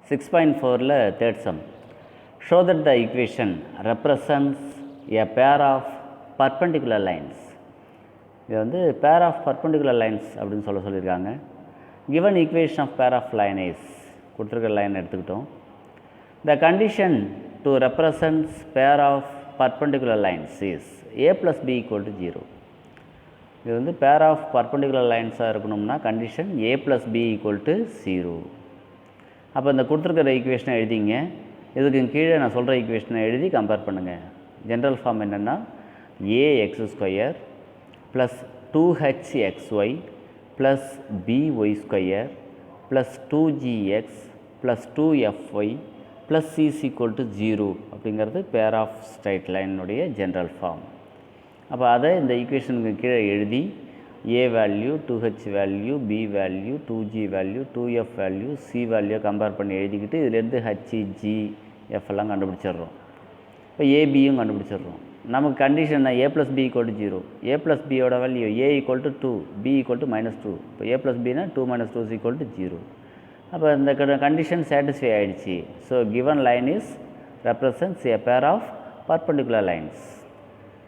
6.4ல third sum. Show that the equation represents a pair of perpendicular lines. இது வந்து pair of perpendicular lines அப்படின்னு சொல்லியிருக்காங்க. Given equation of pair of line is கொடுத்துருக்க line எடுத்துக்கிட்டோம். The condition to represent pair of perpendicular lines is a plus b equal to 0. இது வந்து pair of perpendicular lines இருக்கணும்னா condition a plus b equal to 0. அப்போ இந்த கொடுத்துருக்கிற ஈக்குவேஷனை எழுதிங்க. இதுக்கு கீழே நான் சொல்கிற ஈக்குவேஷனை எழுதி கம்பேர் பண்ணுங்கள். ஜென்ரல் ஃபார்ம் என்னென்னா ax² plus 2hxy plus by² plus 2gx plus 2fy plus c = 0 அப்படிங்கிறது பேர் ஆஃப் ஸ்ட்ரைட் லைனுடைய ஜென்ரல் ஃபார்ம். அப்போ அதை இந்த ஈக்குவேஷனுக்கு கீழே எழுதி a value 2h value b value 2g value 2f value c value compare பண்ணி எழுதிக்கிட்டு இதிலேருந்து h g f எல்லாம் கண்டுபிடிச்சிடுறோம். இப்போ ஏபியும் கண்டுபிடிச்சிடுறோம். நமக்கு condition a + b = 0. a + b யோட வேல்யூ a = 2 b = -2. இப்போ a + b னா 2 - 2 = 0. அப்போ இந்த கண்டிஷன் சாட்டிஸ்ஃபை ஆகிடுச்சு. So given line is represents a pair of perpendicular lines.